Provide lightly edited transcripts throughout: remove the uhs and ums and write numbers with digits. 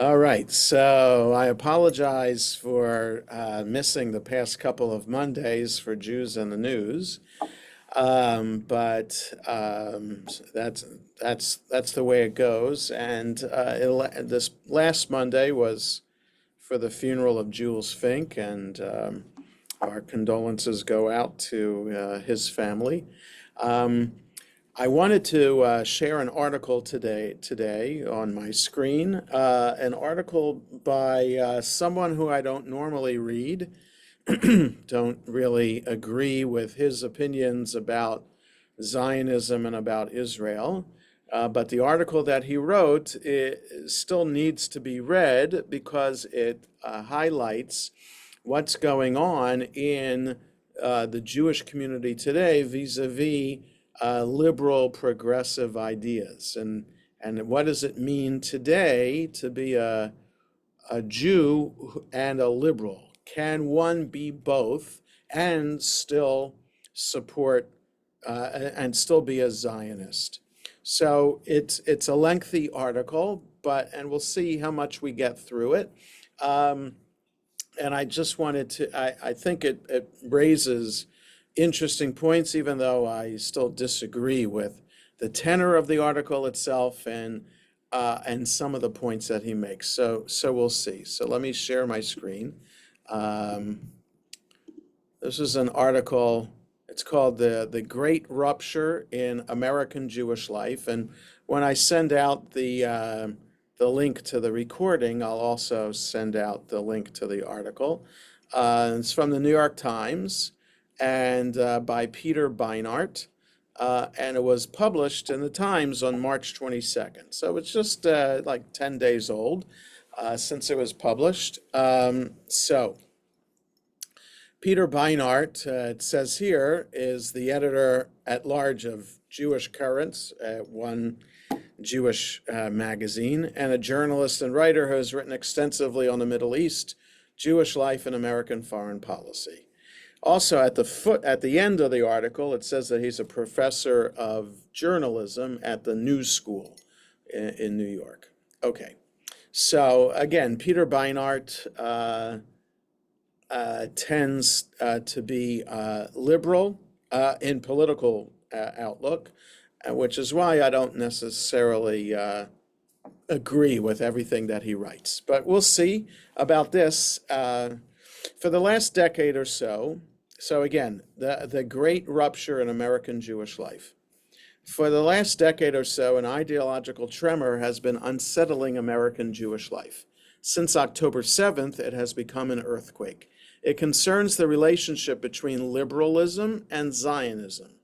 All right, so I apologize for missing the past couple of Mondays for Jews in the News, but that's the way it goes. And this last Monday was for the funeral of Jules Fink, and our condolences go out to his family. Um, I wanted to share an article today on my screen, an article by someone who I don't normally read, don't really agree with his opinions about Zionism and about Israel. But the article that he wrote still needs to be read because it highlights what's going on in the Jewish community today vis-a-vis liberal progressive ideas. And what does it mean today to be a Jew and a liberal? Can one be both and still support and still be a Zionist? So it's a lengthy article, and we'll see how much we get through it. And I just wanted to, I think it raises interesting points, even though I still disagree with the tenor of the article itself and some of the points that he makes. So we'll see. So let me share my screen. This is an article. It's called the Great Rupture in American Jewish Life. And when I send out the link to the recording, I'll also send out the link to the article. It's from the New York Times and by Peter Beinart. And it was published in the Times on March 22nd. So it's just like 10 days old since it was published. So Peter Beinart, it says here, is the editor at large of Jewish Currents, one Jewish magazine, and a journalist and writer who has written extensively on the Middle East, Jewish life, and American foreign policy. Also, at the end of the article, it says that he's a professor of journalism at the New School in New York. Okay, so again, Peter Beinart tends to be liberal in political outlook, which is why I don't necessarily agree with everything that he writes. But we'll see about this. For the last decade or so, again, the Great Rupture in American Jewish life. For the last decade or so, an ideological tremor has been unsettling American Jewish life. Since October 7th, it has become an earthquake. It concerns the relationship between liberalism and Zionism,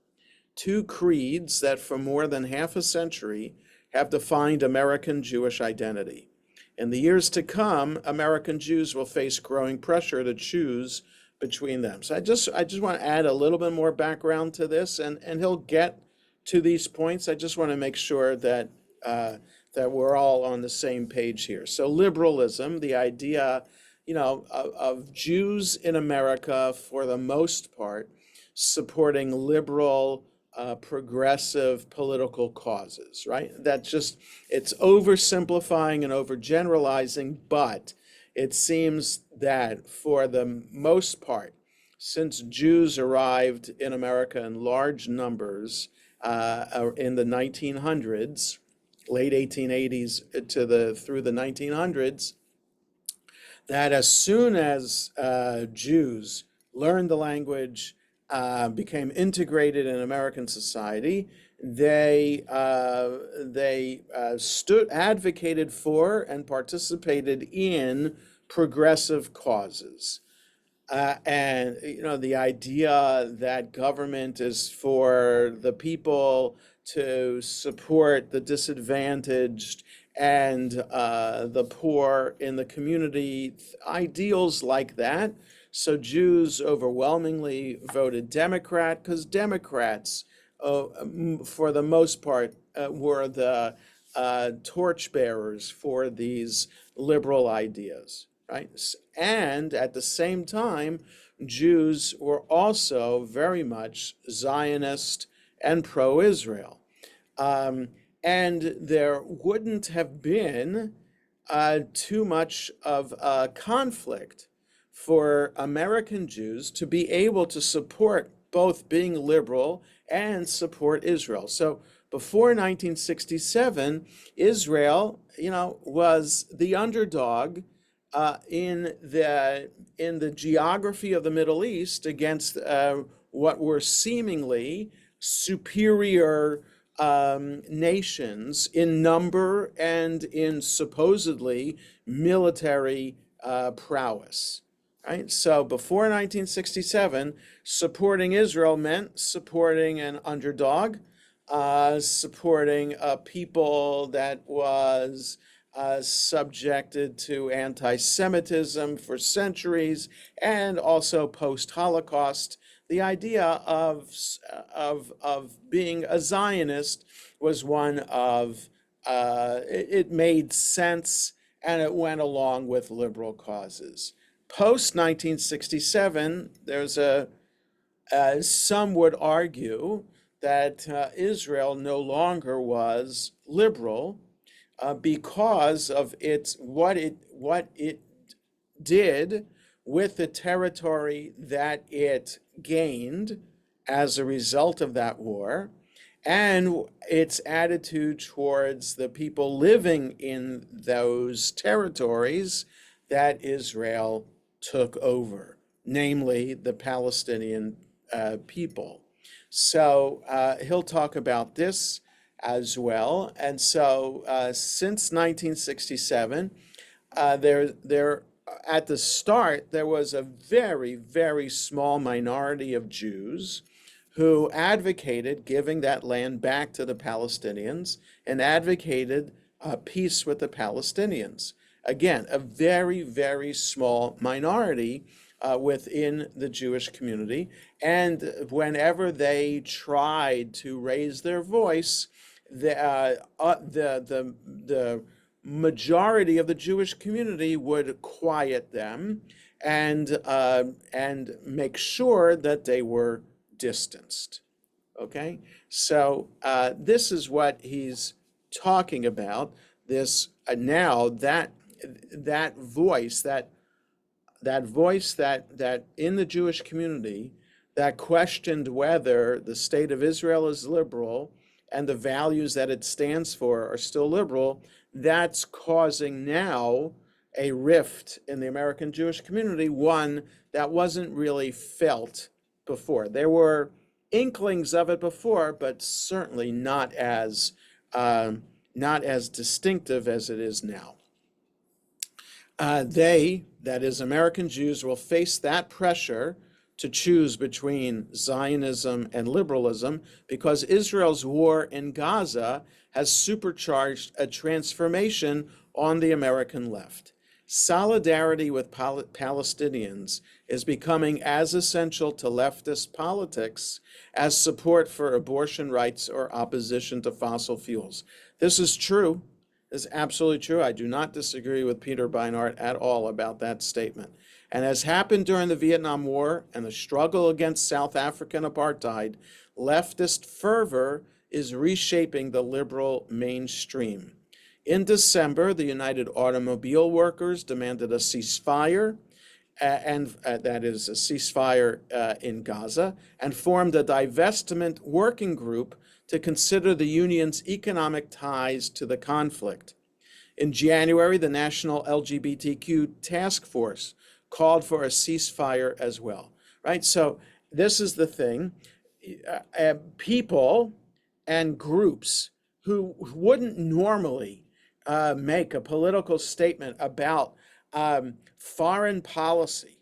two creeds that for more than half a century have defined American Jewish identity. In the years to come, American Jews will face growing pressure to choose between them. So I just want to add a little bit more background to this, and he'll get to these points. I just want to make sure that that we're all on the same page here. So liberalism, the idea, of Jews in America for the most part supporting liberal, progressive political causes, right? It's oversimplifying and overgeneralizing, but it seems that for the most part, since Jews arrived in America in large numbers in the 1900s, late 1880s through the 1900s, that as soon as Jews learned the language, became integrated in American society, they advocated for and participated in progressive causes. And the idea that government is for the people, to support the disadvantaged and the poor in the community, ideals like that. So Jews overwhelmingly voted Democrat because Democrats, for the most part, were the torchbearers for these liberal ideas, right? And at the same time, Jews were also very much Zionist and pro-Israel. And there wouldn't have been too much of a conflict for American Jews to be able to support both being liberal and support Israel. So before 1967, Israel, was the underdog in the geography of the Middle East against what were seemingly superior nations in number and in supposedly military prowess. Right? So before 1967, supporting Israel meant supporting an underdog, supporting a people that was subjected to anti-Semitism for centuries, and also post-Holocaust. The idea of being a Zionist was one of it made sense, and it went along with liberal causes. Post 1967, there's some would argue that Israel no longer was liberal because of what it did with the territory that it gained as a result of that war, and its attitude towards the people living in those territories that Israel took over, namely the Palestinian people. So he'll talk about this as well. And so since 1967, there at the start, there was a very, very small minority of Jews who advocated giving that land back to the Palestinians and advocated peace with the Palestinians. Again, a very, very small minority within the Jewish community. And whenever they tried to raise their voice, the majority of the Jewish community would quiet them and make sure that they were distanced. Okay, so this is what he's talking about. This now that voice that in the Jewish community that questioned whether the state of Israel is liberal and the values that it stands for are still liberal, that's causing now a rift in the American Jewish community, one that wasn't really felt before. There were inklings of it before, but certainly not as distinctive as it is now. That is, American Jews, will face that pressure to choose between Zionism and liberalism because Israel's war in Gaza has supercharged a transformation on the American left. Solidarity with Palestinians is becoming as essential to leftist politics as support for abortion rights or opposition to fossil fuels. This is true. This is absolutely true. I do not disagree with Peter Beinart at all about that statement. And as happened during the Vietnam War and the struggle against South African apartheid, leftist fervor is reshaping the liberal mainstream. In December, the United Automobile Workers demanded a ceasefire, that is a ceasefire in Gaza, and formed a divestment working group to consider the union's economic ties to the conflict. In January, the National LGBTQ Task Force called for a ceasefire as well, right? So this is the thing. People and groups who wouldn't normally make a political statement about foreign policy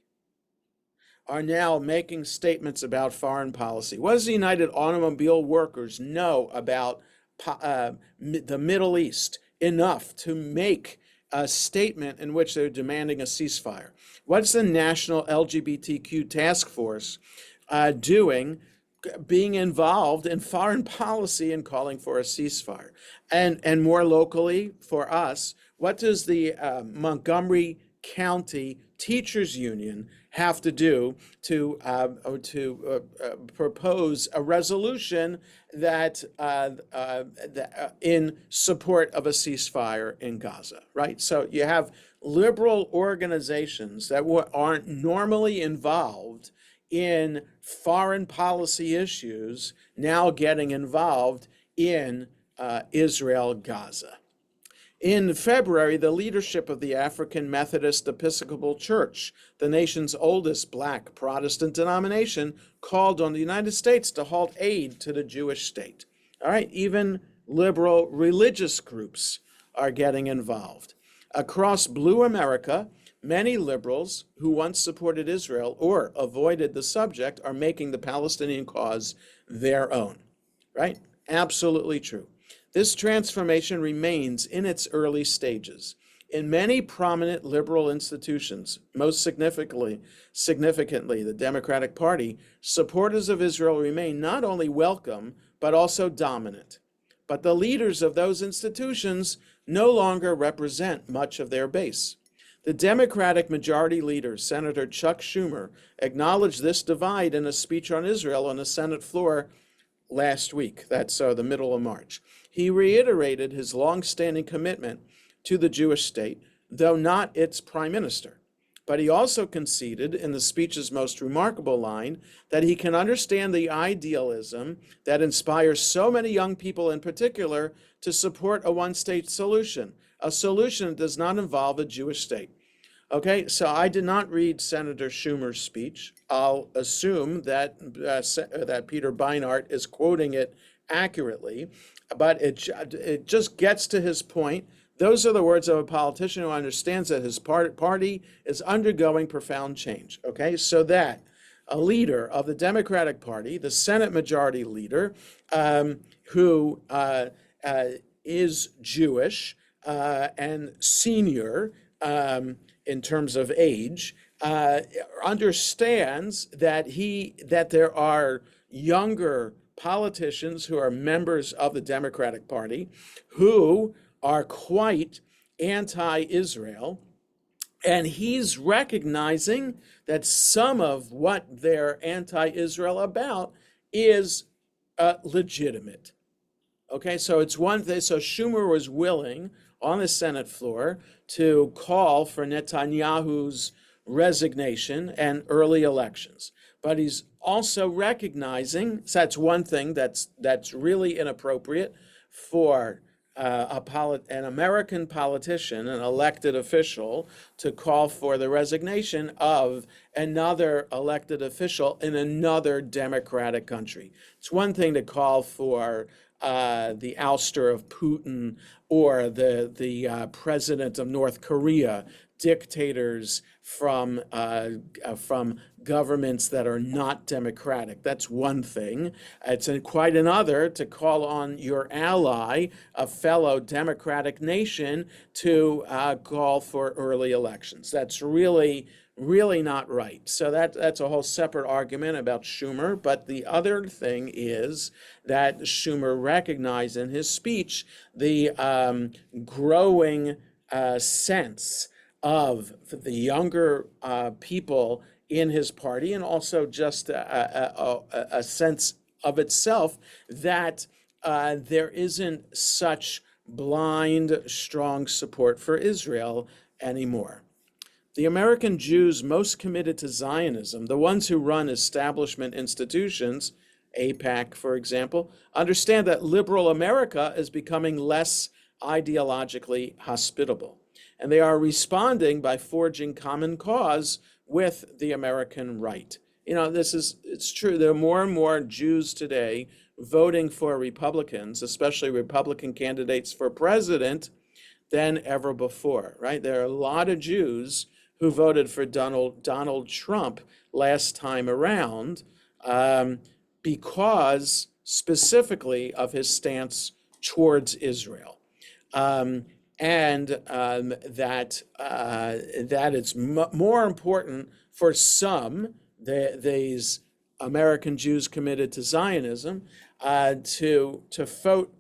are now making statements about foreign policy. What does the United Automobile Workers know about the Middle East enough to make a statement in which they're demanding a ceasefire? What's the National LGBTQ Task Force doing, being involved in foreign policy and calling for a ceasefire? And more locally for us, what does the Montgomery County teachers union have to do to propose a resolution that in support of a ceasefire in Gaza, right? So you have liberal organizations that aren't normally involved in foreign policy issues now getting involved in Israel-Gaza. In February, the leadership of the African Methodist Episcopal Church, the nation's oldest black Protestant denomination, called on the United States to halt aid to the Jewish state. All right, even liberal religious groups are getting involved. Across Blue America, many liberals who once supported Israel or avoided the subject are making the Palestinian cause their own, right? Absolutely true. This transformation remains in its early stages. In many prominent liberal institutions, most significantly the Democratic Party, supporters of Israel remain not only welcome, but also dominant. But the leaders of those institutions no longer represent much of their base. The Democratic Majority Leader, Senator Chuck Schumer, acknowledged this divide in a speech on Israel on the Senate floor last week. That's the middle of March. He reiterated his long-standing commitment to the Jewish state, though not its prime minister. But he also conceded in the speech's most remarkable line that he can understand the idealism that inspires so many young people in particular to support a one-state solution, a solution that does not involve a Jewish state. Okay, so I did not read Senator Schumer's speech. I'll assume that that Peter Beinart is quoting it accurately, but it just gets to his point. Those are the words of a politician who understands that his party is undergoing profound change. Okay, so that a leader of the Democratic Party, the Senate Majority Leader, who is Jewish and senior in terms of age, understands that there are younger politicians who are members of the Democratic Party who are quite anti-Israel, and he's recognizing that some of what they're anti-Israel about is legitimate. Okay, so it's one thing. So Schumer was willing on the Senate floor to call for Netanyahu's resignation and early elections. But he's also recognizing, so that's one thing that's really inappropriate for an American politician, an elected official, to call for the resignation of another elected official in another democratic country. It's one thing to call for the ouster of Putin or the president of North Korea, dictators from governments that are not democratic. That's one thing. It's quite another to call on your ally, a fellow democratic nation, to call for early elections. That's really not right. So that's a whole separate argument about Schumer. But the other thing is that Schumer recognized in his speech the growing sense of the younger people in his party, and also just a sense of itself that there isn't such blind, strong support for Israel anymore. The American Jews most committed to Zionism, the ones who run establishment institutions, AIPAC, for example, understand that liberal America is becoming less ideologically hospitable. And they are responding by forging common cause with the American right. You know, it's true. There are more and more Jews today voting for Republicans, especially Republican candidates for president, than ever before, right? There are a lot of Jews who voted for Donald Trump last time around because specifically of his stance towards Israel. And that it's more important for some, these American Jews committed to Zionism, to vote,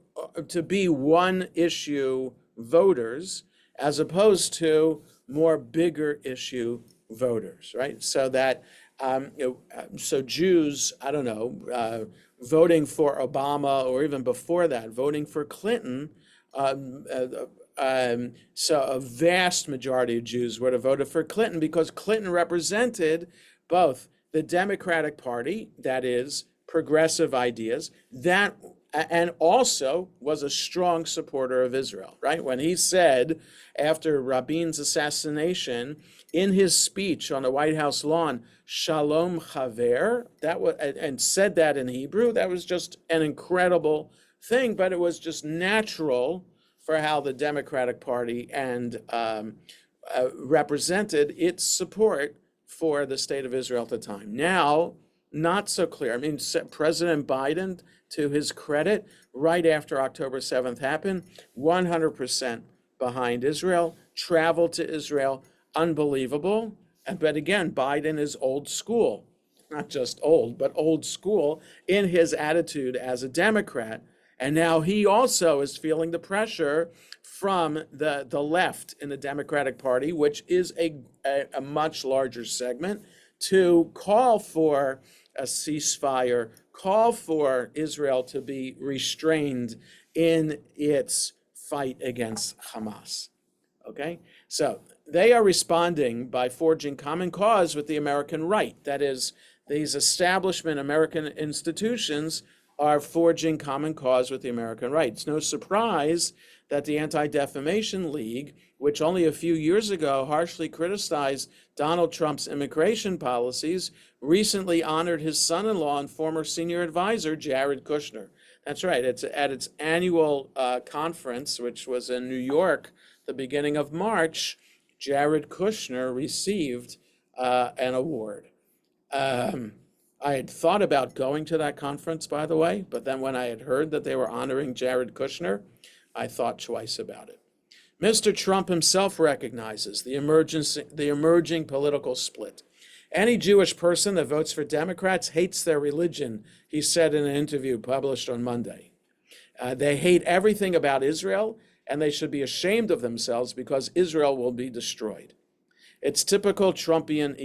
to be one issue voters, as opposed to more bigger issue voters, right? So that so Jews, I don't know, voting for Obama or even before that, voting for Clinton. Um, uh, so a vast majority of Jews would have voted for Clinton because Clinton represented both the Democratic Party, that is, progressive ideas, that and also was a strong supporter of Israel, right? When he said after Rabin's assassination in his speech on the White House lawn, Shalom Chaver, that was, and said that in Hebrew, that was just an incredible thing, but it was just natural for how the Democratic Party and represented its support for the state of Israel at the time. Now, not so clear. I mean, President Biden, to his credit, right after October 7th happened, 100% behind Israel, traveled to Israel, unbelievable. But again, Biden is old school, not just old, but old school in his attitude as a Democrat. And now he also is feeling the pressure from the left in the Democratic Party, which is a much larger segment, to call for a ceasefire, call for Israel to be restrained in its fight against Hamas. Okay? So they are responding by forging common cause with the American right. That is, these establishment American institutions are forging common cause with the American right. It's no surprise that the Anti-Defamation League, which only a few years ago harshly criticized Donald Trump's immigration policies, recently honored his son-in-law and former senior advisor, Jared Kushner. That's right. It's at its annual conference, which was in New York, the beginning of March. Jared Kushner received an award. I had thought about going to that conference, by the way, but then when I had heard that they were honoring Jared Kushner, I thought twice about it. Mr. Trump himself recognizes the emerging political split. Any Jewish person that votes for Democrats hates their religion, he said in an interview published on Monday. They hate everything about Israel, and they should be ashamed of themselves because Israel will be destroyed. It's typical Trumpian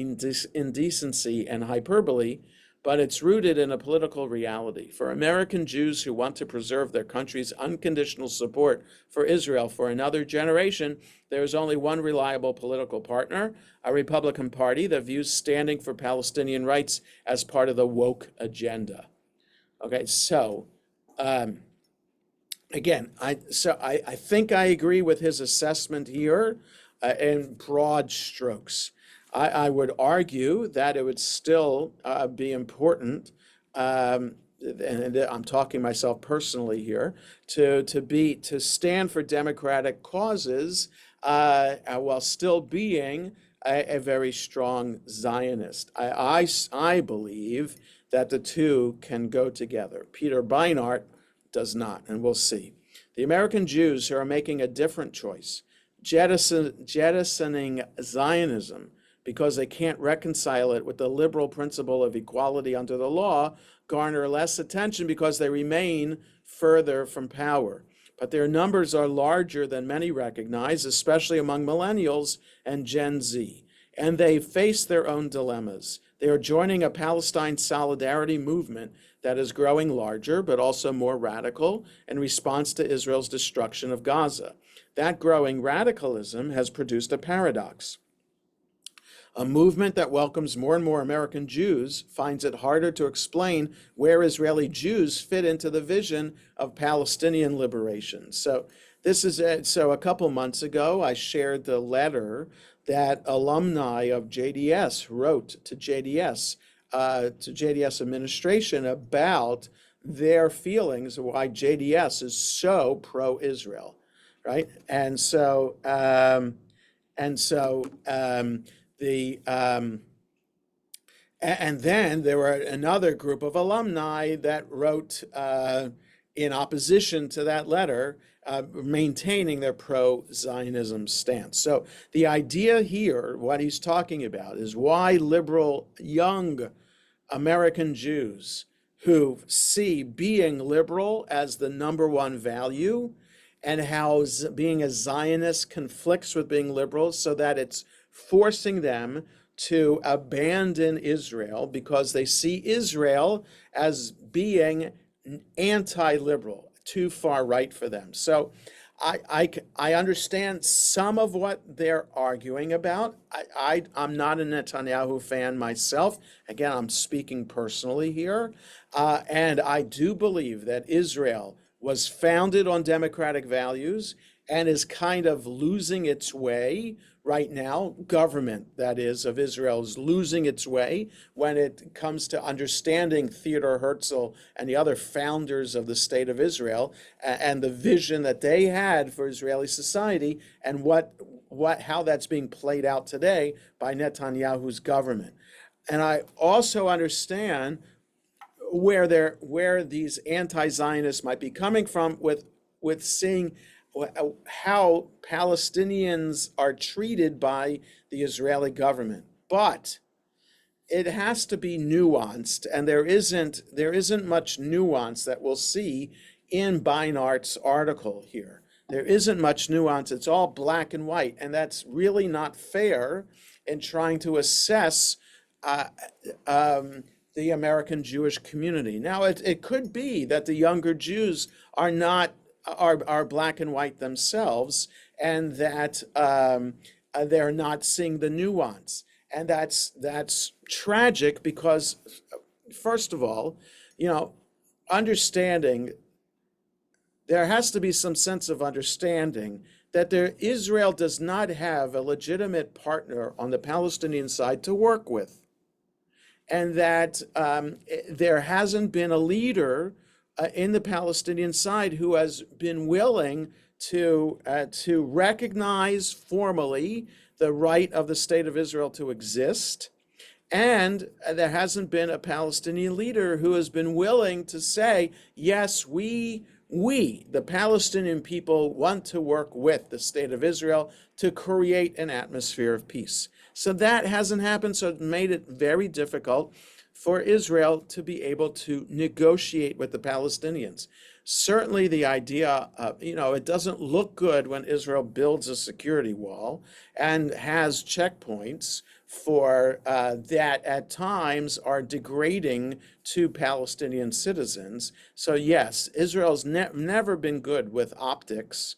indecency and hyperbole, but it's rooted in a political reality. For American Jews who want to preserve their country's unconditional support for Israel for another generation, there is only one reliable political partner, a Republican Party that views standing for Palestinian rights as part of the woke agenda. Okay, so again, I think I agree with his assessment here in broad strokes. I would argue that it would still be important, and I'm talking myself personally here, to stand for democratic causes while still being a very strong Zionist. I believe that the two can go together. Peter Beinart does not, and we'll see. The American Jews who are making a different choice, jettisoning Zionism because they can't reconcile it with the liberal principle of equality under the law, garner less attention because they remain further from power. But their numbers are larger than many recognize, especially among millennials and Gen Z. And they face their own dilemmas. They are joining a Palestine Solidarity movement that is growing larger, but also more radical in response to Israel's destruction of Gaza. That growing radicalism has produced a paradox. A movement that welcomes more and more American Jews finds it harder to explain where Israeli Jews fit into the vision of Palestinian liberation. So this is it. So a couple months ago, I shared the letter that alumni of JDS wrote to JDS administration about their feelings of why JDS is so pro-Israel, right? And so and then there were another group of alumni that wrote in opposition to that letter, maintaining their pro-Zionism stance. So the idea here, what he's talking about, is why liberal young American Jews who see being liberal as the number one value and how being a Zionist conflicts with being liberal, so that it's forcing them to abandon Israel because they see Israel as being anti-liberal, too far right for them. So I understand some of what they're arguing about. I'm not a Netanyahu fan myself. Again, I'm speaking personally here. And I do believe that Israel was founded on democratic values and is kind of losing its way right now. Government, that is, of Israel is losing its way when it comes to understanding Theodor Herzl and the other founders of the state of Israel and the vision that they had for Israeli society and how that's being played out today by Netanyahu's government. And I also understand where these anti-Zionists might be coming from with seeing how Palestinians are treated by the Israeli government. But it has to be nuanced, and there isn't much nuance that we'll see in Beinart's article here. There isn't much nuance. It's all black and white, and that's really not fair in trying to assess the American Jewish community. Now, it could be that the younger Jews are black and white themselves, and that they're not seeing the nuance, and that's tragic because, first of all, understanding there has to be some sense of understanding that Israel does not have a legitimate partner on the Palestinian side to work with, and that there hasn't been a leader in the Palestinian side who has been willing to recognize formally the right of the state of Israel to exist. And there hasn't been a Palestinian leader who has been willing to say, yes, we, the Palestinian people, want to work with the state of Israel to create an atmosphere of peace. So that hasn't happened, so it made it very difficult for Israel to be able to negotiate with the Palestinians. Certainly the idea of, it doesn't look good when Israel builds a security wall and has checkpoints for that at times are degrading to Palestinian citizens. So yes, Israel's never been good with optics,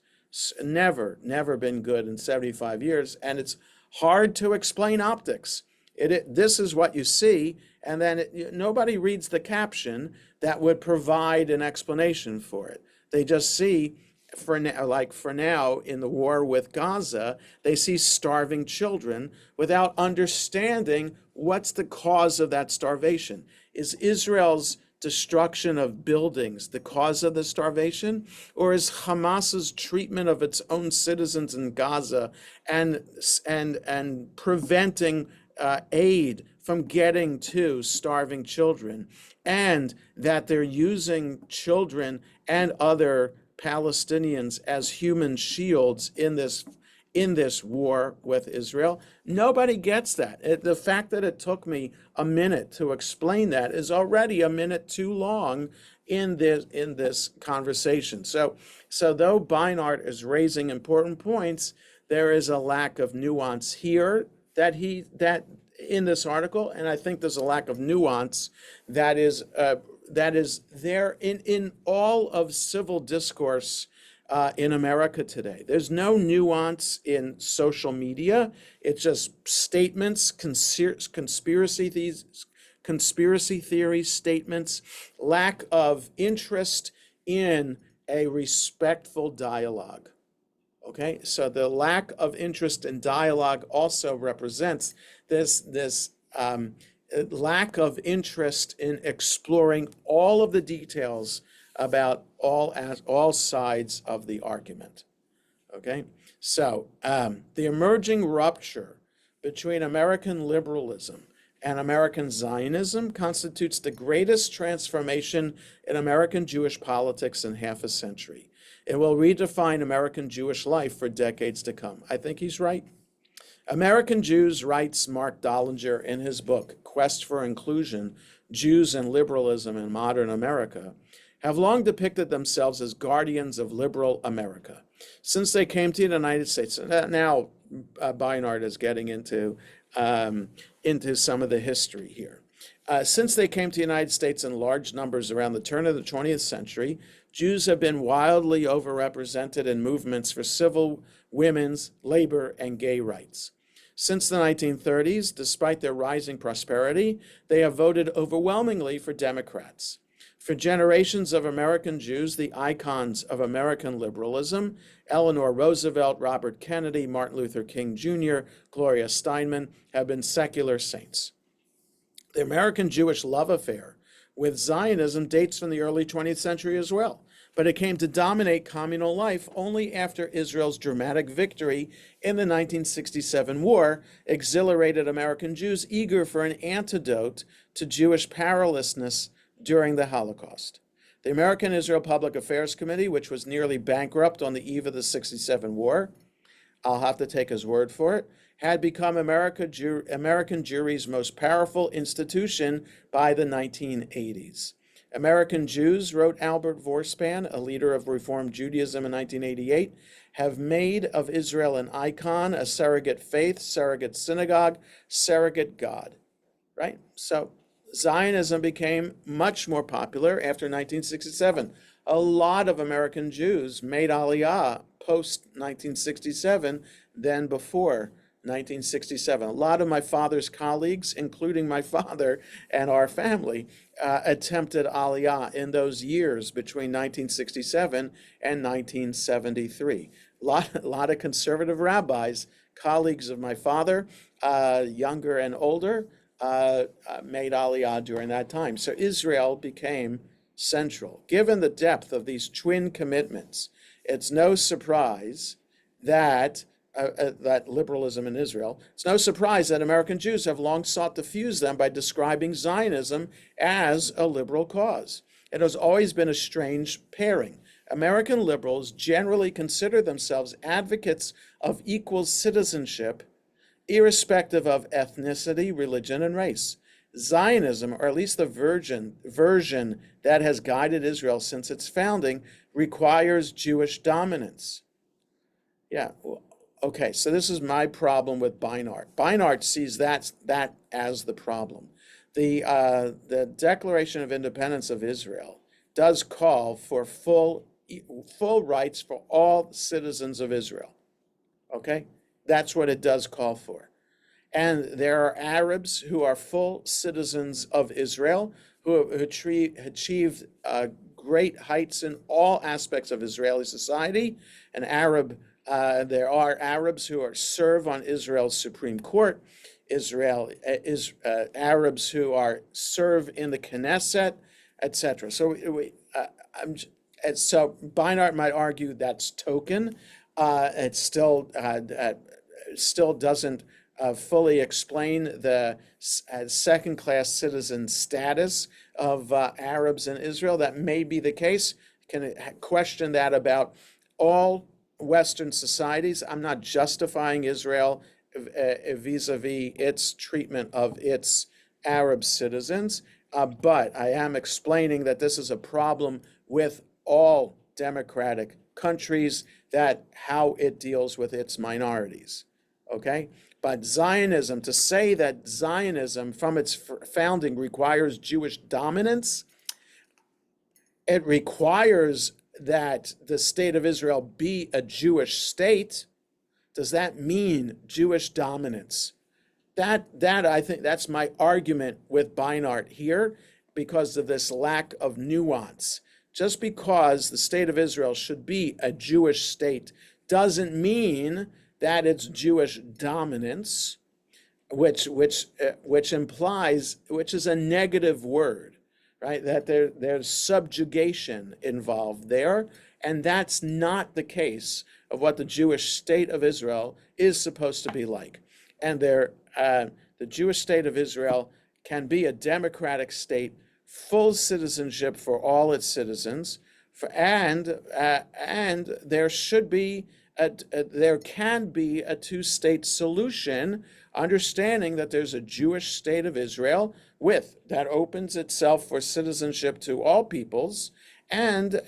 never been good in 75 years, and it's hard to explain optics. This is what you see, and then nobody reads the caption that would provide an explanation for it. They just see, for now in the war with Gaza, they see starving children without understanding what's the cause of that starvation. Is Israel's destruction of buildings the cause of the starvation, or is Hamas's treatment of its own citizens in Gaza and preventing aid from getting to starving children, and that they're using children and other Palestinians as human shields in this war with Israel? Nobody gets that. The fact that it took me a minute to explain that is already a minute too long in this conversation. So though Beinart is raising important points, there is a lack of nuance here that in this article, and I think there's a lack of nuance that is there in all of civil discourse in America today. There's no nuance in social media. It's just statements, conspiracy theory statements, lack of interest in a respectful dialogue. Okay, so the lack of interest in dialogue also represents this lack of interest in exploring all of the details about all sides of the argument. Okay, so the emerging rupture between American liberalism and American Zionism constitutes the greatest transformation in American Jewish politics in half a century. It will redefine American Jewish life for decades to come. I think he's right. American Jews, writes Mark Dollinger in his book, Quest for Inclusion, Jews and Liberalism in Modern America, have long depicted themselves as guardians of liberal America. Since they came to the United States, now Beinart is getting into into some of the history here. Since they came to the United States in large numbers around the turn of the 20th century, Jews have been wildly overrepresented in movements for civil, women's, labor, and gay rights. Since the 1930s, despite their rising prosperity, they have voted overwhelmingly for Democrats. For generations of American Jews, the icons of American liberalism, Eleanor Roosevelt, Robert Kennedy, Martin Luther King Jr., Gloria Steinem, have been secular saints. The American Jewish love affair with Zionism dates from the early 20th century as well, but it came to dominate communal life only after Israel's dramatic victory in the 1967 war exhilarated American Jews eager for an antidote to Jewish powerlessness during the Holocaust. The American Israel Public Affairs Committee, which was nearly bankrupt on the eve of the 67 war, I'll have to take his word for it, had become American Jewry's most powerful institution by the 1980s. American Jews, wrote Albert Vorspan, a leader of Reform Judaism in 1988, have made of Israel an icon, a surrogate faith, surrogate synagogue, surrogate God, right? So Zionism became much more popular after 1967. A lot of American Jews made Aliyah post-1967 than before 1967. A lot of my father's colleagues, including my father and our family, attempted Aliyah in those years between 1967 and 1973. A lot of conservative rabbis, colleagues of my father, younger and older, made Aliyah during that time. So Israel became central. Given the depth of these twin commitments, it's no surprise that liberalism in Israel, it's no surprise that American Jews have long sought to fuse them by describing Zionism as a liberal cause. It has always been a strange pairing. American liberals generally consider themselves advocates of equal citizenship, irrespective of ethnicity, religion, and race. Zionism, or at least the version that has guided Israel since its founding, requires Jewish dominance. Yeah, okay, so this is my problem with Beinart. Beinart sees that as the problem. The Declaration of Independence of Israel does call for full rights for all citizens of Israel, okay? That's what it does call for. And there are Arabs who are full citizens of Israel who have achieved great heights in all aspects of Israeli society. There are Arabs who serve on Israel's Supreme Court. Arabs who serve in the Knesset, etc. So so Beinart might argue that's token. It still doesn't fully explain the second-class citizen status of Arabs in Israel. That may be the case. Can question that about all Western societies. I'm not justifying Israel vis-a-vis its treatment of its Arab citizens, but I am explaining that this is a problem with all democratic countries, that how it deals with its minorities, okay? But Zionism, to say that Zionism from its founding requires Jewish dominance, it requires that the state of Israel be a Jewish state. Does that mean Jewish dominance? That I think that's my argument with Beinart here, because of this lack of nuance. Just because the state of Israel should be a Jewish state doesn't mean that it's Jewish dominance, which implies, which is a negative word, right? That there's subjugation involved there, and that's not the case of what the Jewish state of Israel is supposed to be like. And the Jewish state of Israel can be a democratic state, full citizenship for all its citizens, and there should be there can be a two-state solution, understanding that there's a Jewish state of Israel that opens itself for citizenship to all peoples, and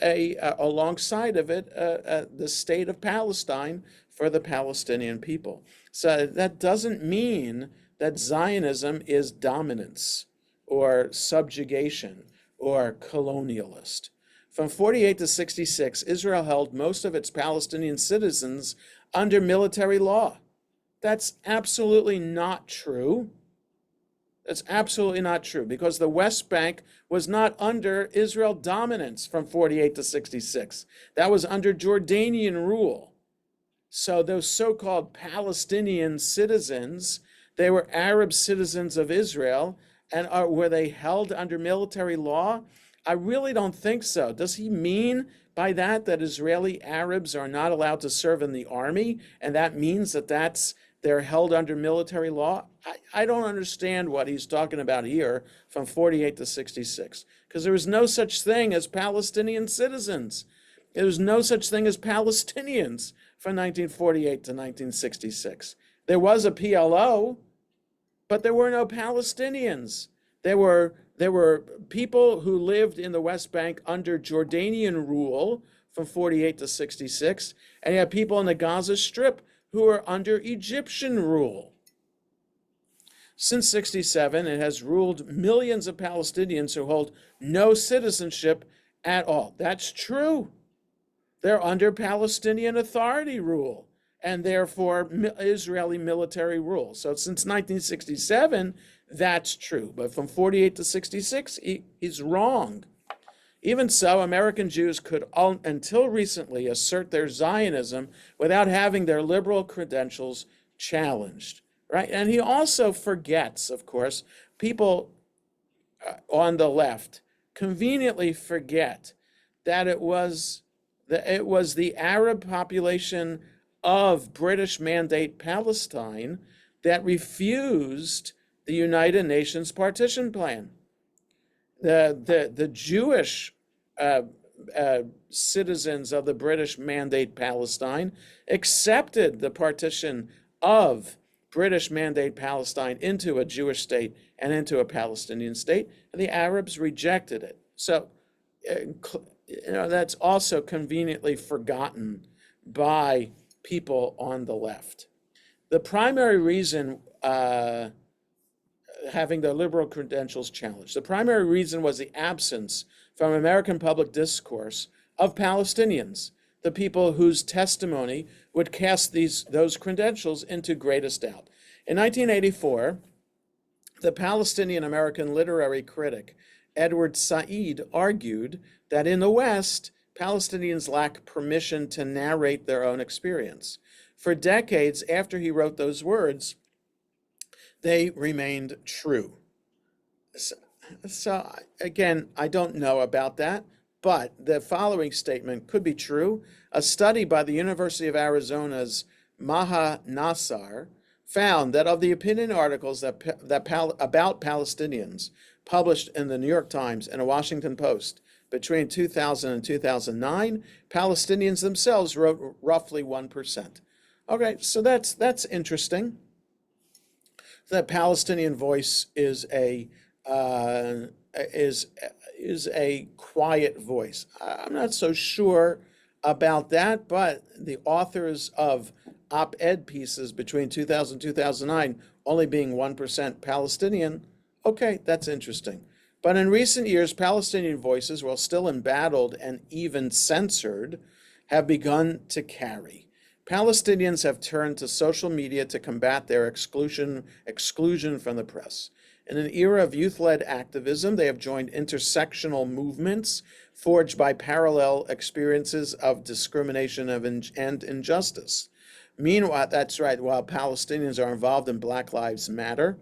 alongside of it, the state of Palestine for the Palestinian people. So that doesn't mean that Zionism is dominance or subjugation or colonialist. From 48 to 66, Israel held most of its Palestinian citizens under military law. That's absolutely not true. That's absolutely not true, because the West Bank was not under Israel dominance from 48 to 66. That was under Jordanian rule. So those so-called Palestinian citizens, they were Arab citizens of Israel, and were they held under military law? I really don't think so. Does he mean by that Israeli Arabs are not allowed to serve in the army, and that means they're held under military law? I don't understand what he's talking about here from 48 to 66, because there was no such thing as Palestinian citizens. There was no such thing as Palestinians from 1948 to 1966. There was a PLO, but there were no Palestinians. There were people who lived in the West Bank under Jordanian rule from 48 to 66, and you had people in the Gaza Strip who were under Egyptian rule. Since 67, it has ruled millions of Palestinians who hold no citizenship at all. That's true. They're under Palestinian Authority rule, and therefore Israeli military rule. So since 1967, that's true. But from 48 to 66, he's wrong. Even so, American Jews could, until recently, assert their Zionism without having their liberal credentials challenged, right? And he also forgets, of course, people on the left conveniently forget that it was the Arab population of British Mandate Palestine that refused the United Nations partition plan. The Jewish citizens of the British Mandate Palestine accepted the partition of British Mandate Palestine into a Jewish state and into a Palestinian state, and the Arabs rejected it. So, that's also conveniently forgotten by people on the left. The primary reason having their liberal credentials challenged, the primary reason was the absence from American public discourse of Palestinians, the people whose testimony would cast those credentials into greatest doubt. In 1984, the Palestinian American literary critic Edward Said argued that in the West, Palestinians lack permission to narrate their own experience. For decades after he wrote those words, they remained true. So again, I don't know about that, but the following statement could be true. A study by the University of Arizona's Maha Nassar found that of the opinion articles about Palestinians published in the New York Times and the Washington Post between 2000 and 2009, Palestinians themselves wrote roughly 1%. Okay, so that's interesting. The Palestinian voice is a quiet voice. I'm not so sure about that, but the authors of op-ed pieces between 2000 and 2009 only being 1% Palestinian, okay, that's interesting. But in recent years, Palestinian voices, while still embattled and even censored, have begun to carry. Palestinians have turned to social media to combat their exclusion from the press. In an era of youth-led activism, they have joined intersectional movements forged by parallel experiences of discrimination and injustice. Meanwhile, that's right, while Palestinians are involved in Black Lives Matter,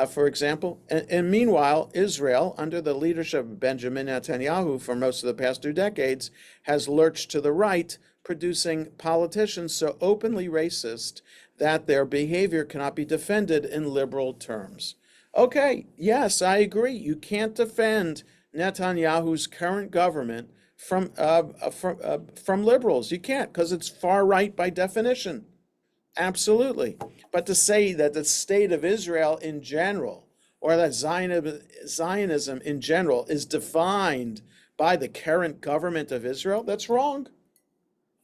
for example, and meanwhile, Israel, under the leadership of Benjamin Netanyahu for most of the past 2 decades, has lurched to the right, producing politicians so openly racist that their behavior cannot be defended in liberal terms. Okay, yes, I agree. You can't defend Netanyahu's current government from liberals. You can't, because it's far right by definition. Absolutely. But to say that the state of Israel in general, or that Zionism in general, is defined by the current government of Israel, that's wrong.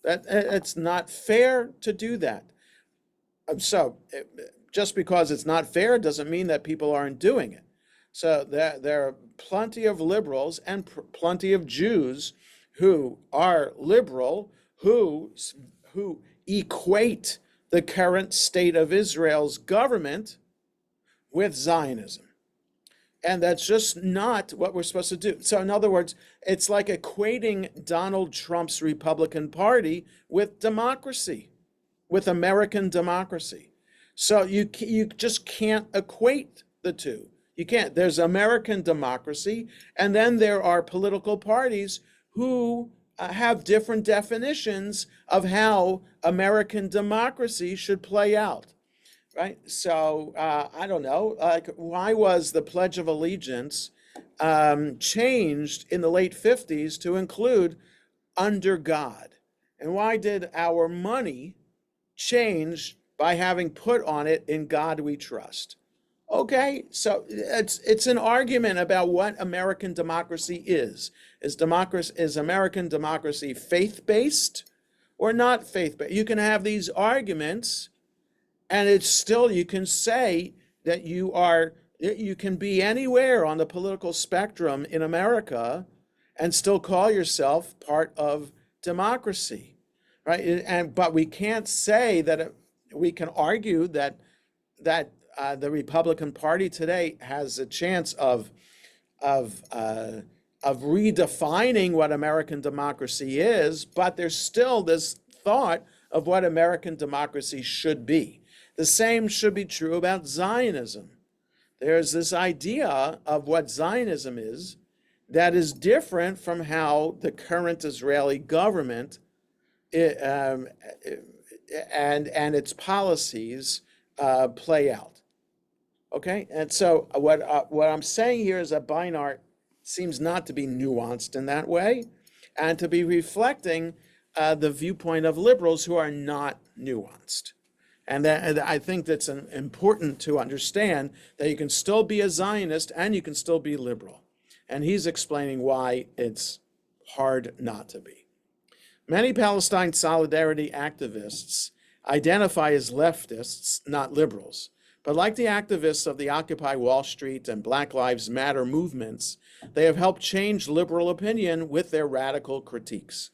It's not fair to do that. So, just because it's not fair doesn't mean that people aren't doing it. So there are plenty of liberals and plenty of Jews who are liberal, who equate the current state of Israel's government with Zionism. And that's just not what we're supposed to do. So in other words, it's like equating Donald Trump's Republican Party with democracy, with American democracy. So you just can't equate the two. You can't. There's American democracy, and then there are political parties who have different definitions of how American democracy should play out. Right? So I don't know, like, why was the Pledge of Allegiance changed in the late 50s to include under God? And why did our money change by having put on it in God we trust? Okay, so it's an argument about what American democracy is. Is American democracy faith-based or not faith-based? You can have these arguments, and it's still, you can say that you can be anywhere on the political spectrum in America and still call yourself part of democracy, right? But we can't say that we can argue that the Republican Party today has a chance of redefining what American democracy is, but there's still this thought of what American democracy should be. The same should be true about Zionism. There's this idea of what Zionism is that is different from how the current Israeli government and its policies play out. Okay, and so what I'm saying here is that Beinart seems not to be nuanced in that way, and to be reflecting the viewpoint of liberals who are not nuanced. And I think that's important to understand that you can still be a Zionist and you can still be liberal. And he's explaining why it's hard not to be. Many Palestine Solidarity activists identify as leftists, not liberals. But like the activists of the Occupy Wall Street and Black Lives Matter movements, they have helped change liberal opinion with their radical critiques.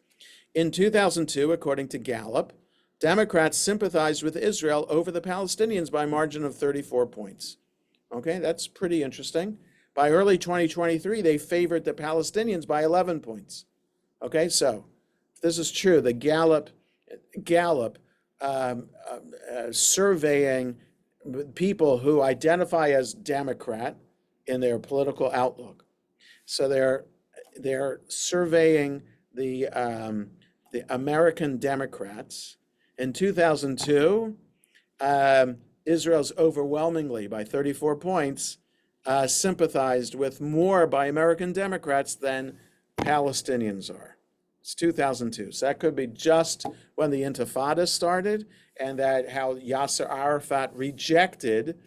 In 2002, according to Gallup, Democrats sympathized with Israel over the Palestinians by a margin of 34 points. Okay, that's pretty interesting. By early 2023, they favored the Palestinians by 11 points. Okay, so if this is true, the Gallup surveying people who identify as Democrat in their political outlook. So they're surveying the American Democrats. In 2002, Israel's overwhelmingly, by 34 points, sympathized with more by American Democrats than Palestinians are. It's 2002. So that could be just when the Intifada started, and that how Yasser Arafat rejected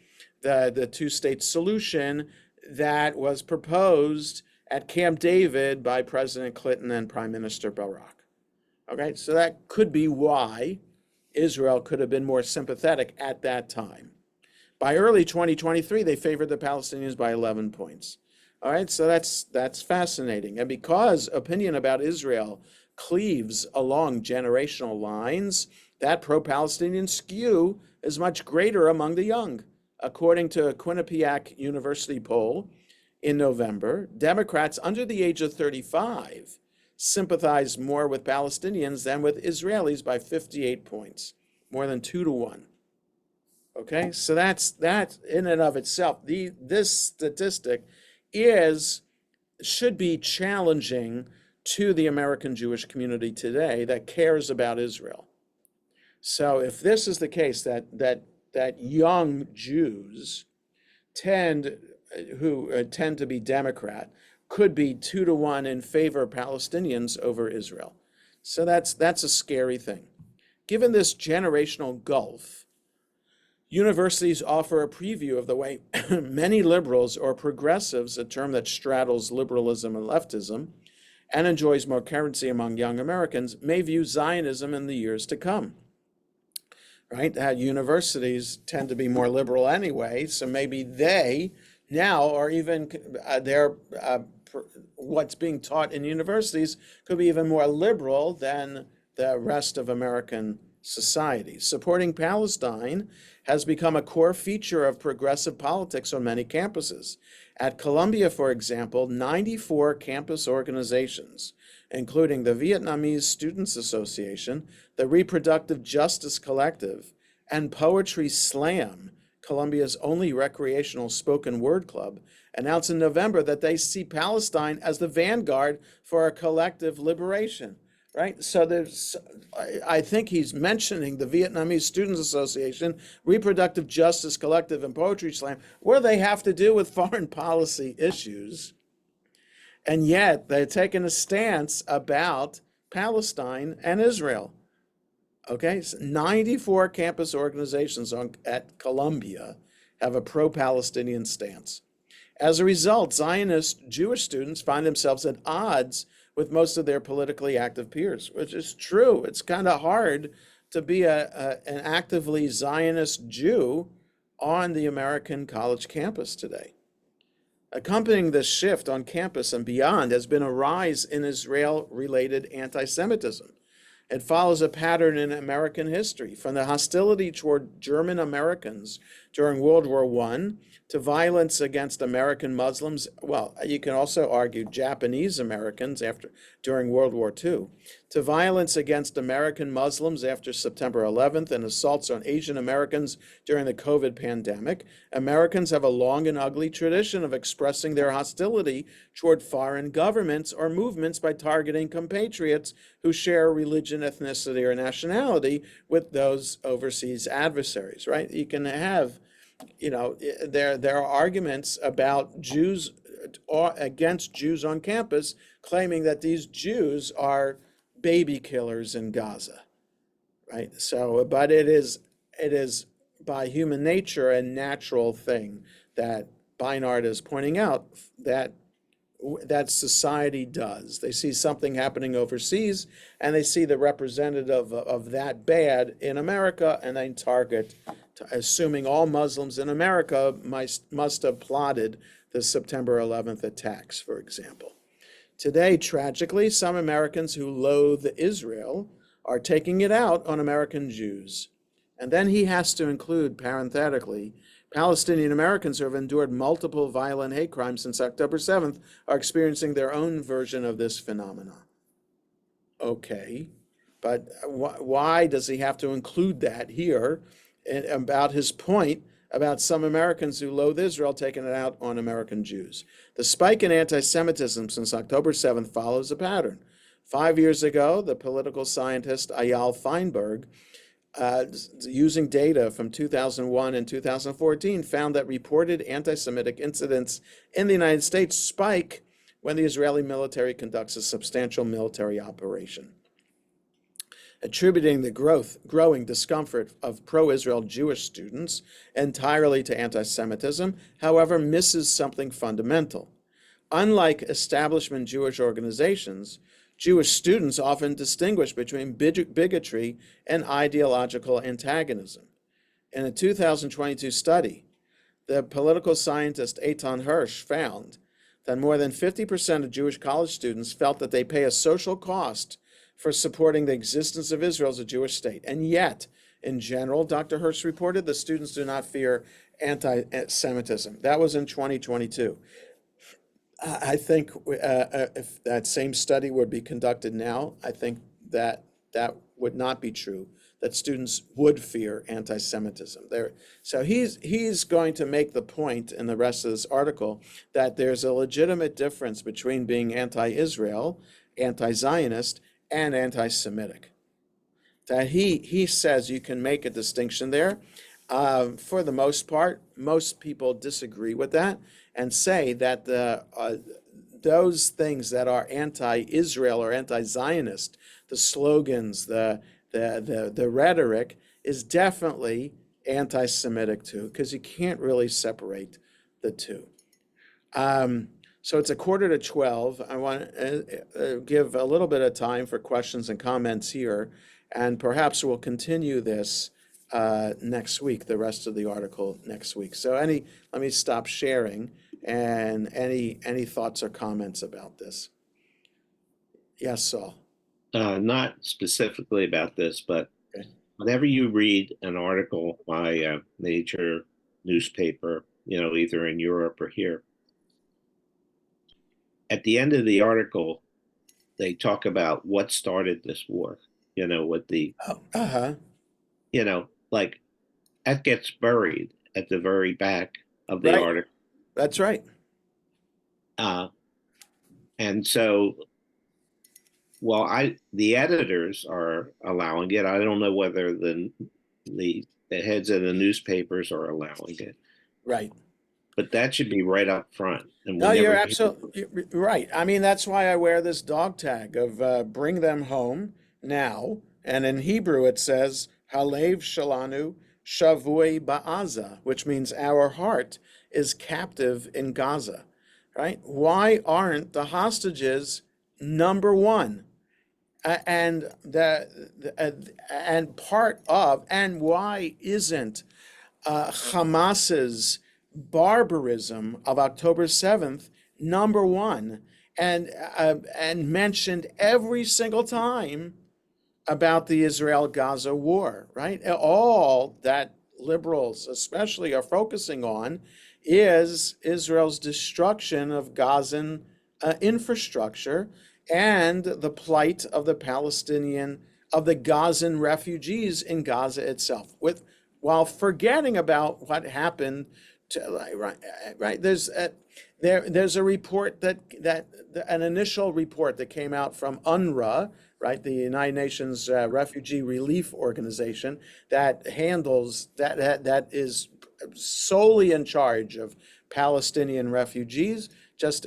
the two-state solution that was proposed at Camp David by President Clinton and Prime Minister Barak. Okay, so that could be why Israel could have been more sympathetic at that time. By early 2023, they favored the Palestinians by 11 points. All right, so that's fascinating. And because opinion about Israel cleaves along generational lines, that pro-Palestinian skew is much greater among the young. According to a Quinnipiac University poll in November, Democrats under the age of 35 sympathized more with Palestinians than with Israelis by 58 points, more than 2-1. Okay, so that's that in and of itself. This statistic should be challenging to the American Jewish community today that cares about Israel. So if this is the case, that young Jews who tend to be Democrat could be 2-1 in favor of Palestinians over Israel. So that's a scary thing. Given this generational gulf, universities offer a preview of the way many liberals or progressives, a term that straddles liberalism and leftism and enjoys more currency among young Americans, may view Zionism in the years to come. right? Universities tend to be more liberal anyway, so maybe they now, or even what's being taught in universities could be even more liberal than the rest of American society. Supporting Palestine has become a core feature of progressive politics on many campuses. At Columbia, for example, 94 campus organizations, including the Vietnamese Students Association, the Reproductive Justice Collective, and Poetry Slam, Columbia's only recreational spoken word club, announced in November that they see Palestine as the vanguard for a collective liberation. Right? So I think he's mentioning the Vietnamese Students Association, Reproductive Justice Collective, and Poetry Slam. What do they have to do with foreign policy issues? And yet they're taking a stance about Palestine and Israel. Okay, so 94 campus organizations at Columbia have a pro-Palestinian stance. As a result, Zionist Jewish students find themselves at odds with most of their politically active peers, which is true. It's kind of hard to be an actively Zionist Jew on the American college campus today. Accompanying this shift on campus and beyond has been a rise in Israel-related anti-Semitism. It follows a pattern in American history, from the hostility toward German Americans during World War I to violence against American Muslims. Well, you can also argue Japanese Americans during World War II, to violence against American Muslims after September 11th and assaults on Asian Americans during the COVID pandemic. Americans have a long and ugly tradition of expressing their hostility toward foreign governments or movements by targeting compatriots who share religion, ethnicity, or nationality with those overseas adversaries, right? You can have, there are arguments about Jews or against Jews on campus, claiming that these Jews are baby killers in Gaza, right? So, but it is by human nature a natural thing that Beinart is pointing out that society does. They see something happening overseas, and they see the representative of that bad in America, and they target, assuming all Muslims in America must have plotted the September 11th attacks, for example. Today, tragically, some Americans who loathe Israel are taking it out on American Jews. And then he has to include, parenthetically, Palestinian Americans who have endured multiple violent hate crimes since October 7th are experiencing their own version of this phenomenon. Okay, but why does he have to include that here about his point about some Americans who loathe Israel taking it out on American Jews? The spike in anti-Semitism since October 7th follows a pattern. 5 years ago, the political scientist Eyal Feinberg, using data from 2001 and 2014, found that reported anti-Semitic incidents in the United States spike when the Israeli military conducts a substantial military operation. Attributing the growing discomfort of pro-Israel Jewish students entirely to anti-Semitism, however, misses something fundamental. Unlike establishment Jewish organizations, Jewish students often distinguish between bigotry and ideological antagonism. In a 2022 study, the political scientist Eitan Hirsch found that more than 50% of Jewish college students felt that they pay a social cost for supporting the existence of Israel as a Jewish state. And yet, in general, Dr. Hirsch reported, the students do not fear anti-Semitism. That was in 2022. I think if that same study would be conducted now, I think that would not be true, that students would fear anti-Semitism. So he's going to make the point in the rest of this article that there's a legitimate difference between being anti-Israel, anti-Zionist, and anti-Semitic. That he says you can make a distinction there. For the most part, most people disagree with that and say that those things that are anti-Israel or anti-Zionist, the slogans, the rhetoric, is definitely anti-Semitic too, because you can't really separate the two. So it's 11:45. I want to give a little bit of time for questions and comments here, and perhaps we'll continue this next week, the rest of the article next week. So let me stop sharing, and any thoughts or comments about this? Yes, Saul. Not specifically about this, but Okay. whenever you read an article by a major newspaper, either in Europe or here, at the end of the article, they talk about what started this war, with the, Oh, uh-huh. like that gets buried at the very back of the Right. article. That's right. Uh, and so, well, the editors are allowing it. I don't know whether the heads of the newspapers are allowing it, Right. but that should be right up front. And we No, you're never hear. absolutely right. I mean, that's why I wear this dog tag of bring them home now. And in Hebrew, it says, Halev Shalanu Shavui Ba'aza, which means our heart is captive in Gaza, right? Why aren't the hostages number one? And and part of, and why isn't Hamas's barbarism of October 7th number one, and mentioned every single time about the Israel-Gaza war, right? All that liberals especially are focusing on is Israel's destruction of Gazan infrastructure and the plight of the Gazan refugees in Gaza itself, while forgetting about what happened to, right, there's a report that an initial report that came out from UNRWA, right, the United Nations Refugee Relief Organization, that handles that is solely in charge of Palestinian refugees, just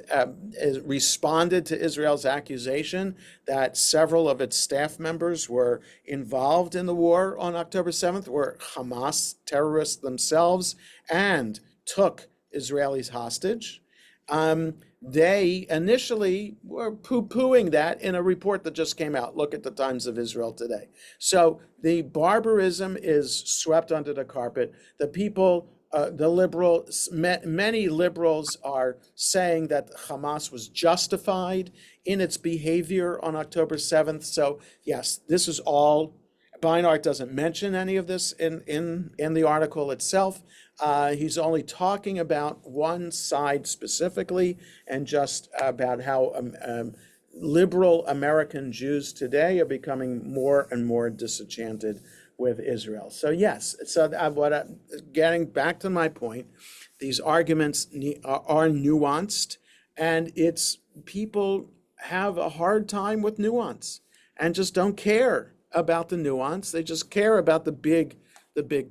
responded to Israel's accusation that several of its staff members were involved in the war on October 7th, were Hamas terrorists themselves, and took Israelis hostage. They initially were poo-pooing that in a report that just came out. Look at the Times of Israel today. So the barbarism is swept under the carpet. The people, many liberals are saying that Hamas was justified in its behavior on October 7th. So yes, this is all. Beinart doesn't mention any of this in the article itself. He's only talking about one side specifically, and just about how liberal American Jews today are becoming more and more disenchanted with Israel. So yes, so getting back to my point, these arguments are nuanced, and it's people have a hard time with nuance and just don't care about the nuance. They just care about the big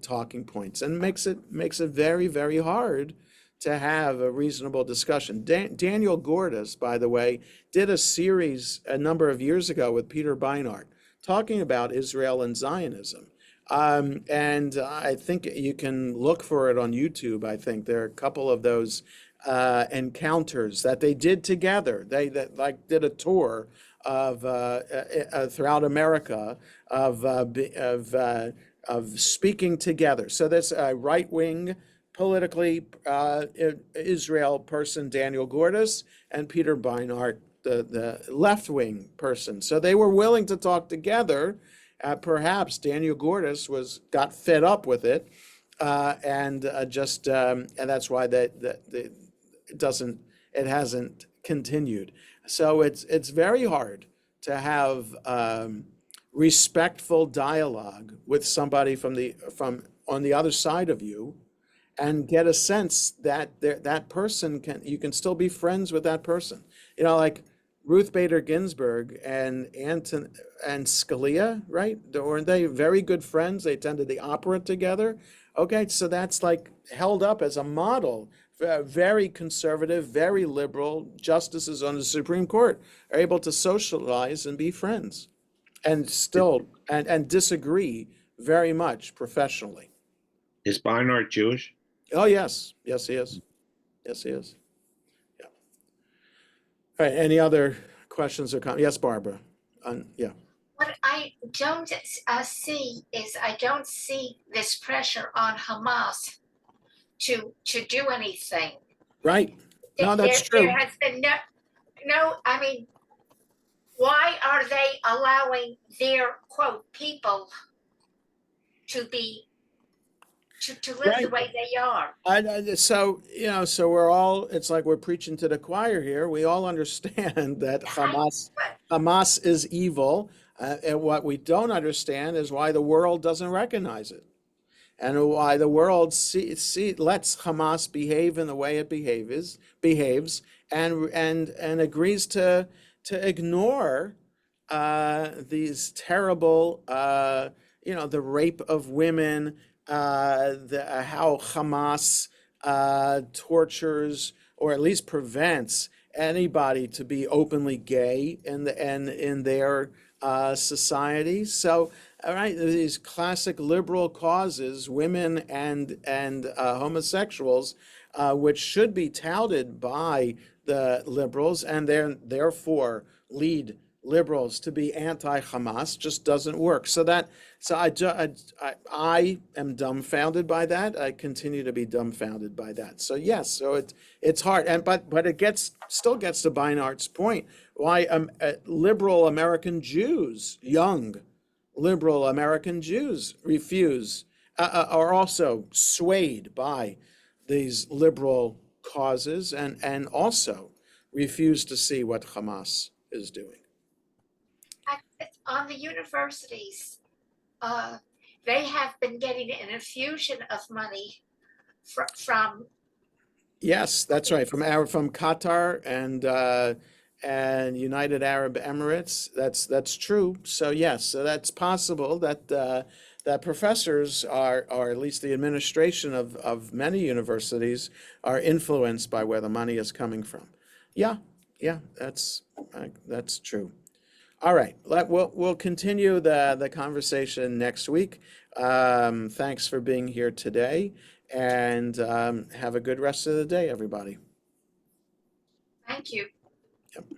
talking points, and makes it very, very hard to have a reasonable discussion. Daniel Gordis, by the way, did a series a number of years ago with Peter Beinart talking about Israel and Zionism. And I think you can look for it on YouTube. I think there are a couple of those encounters that they did together. They did a tour of throughout America of speaking together. So this right-wing politically Israel person, Daniel Gordis, and Peter Beinart, the left-wing person. So they were willing to talk together. Perhaps Daniel Gordis got fed up with it, and that's why it hasn't continued. So it's very hard to have respectful dialogue with somebody from on the other side of you, and get a sense that you can still be friends with that person. Like Ruth Bader Ginsburg and Scalia, right? Weren't they very good friends? They attended the opera together. Okay, so that's like held up as a model. Very conservative, very liberal justices on the Supreme Court are able to socialize and be friends, and still and disagree very much professionally. Is Beinart Jewish? Oh yes, yes he is. Yes he is. Yeah. All right. Any other questions or comments? Yes, Barbara. Yeah. What I don't see is I don't see this pressure on Hamas to do anything. Right. No, that's There true. has been no. I mean, why are they allowing their quote people to be to live the Right. way they are? So, so we're all, it's like we're preaching to the choir here. We all understand that I Hamas is evil. And what we don't understand is why the world doesn't recognize it, and why the world lets Hamas behave in the way it behaves, and agrees to ignore these terrible, the rape of women, how Hamas tortures or at least prevents anybody to be openly gay in their society. So, all right, these classic liberal causes, women and homosexuals, which should be touted by the liberals and therefore lead liberals to be anti-Hamas, just doesn't work. I am dumbfounded by that. I continue to be dumbfounded by that. So yes, so it's hard, but it still gets to Beinart's point. Why liberal American Jews, young liberal American Jews, are also swayed by these liberal causes, and also refuse to see what Hamas is doing. On the universities, uh, they have been getting an infusion of money from Yes, that's right. From Qatar and United Arab Emirates. That's true. So yes, so that's possible that professors or at least the administration of many universities are influenced by where the money is coming from. Yeah, yeah, that's true. All right, we'll continue the conversation next week. Thanks for being here today, and have a good rest of the day, everybody. thank you.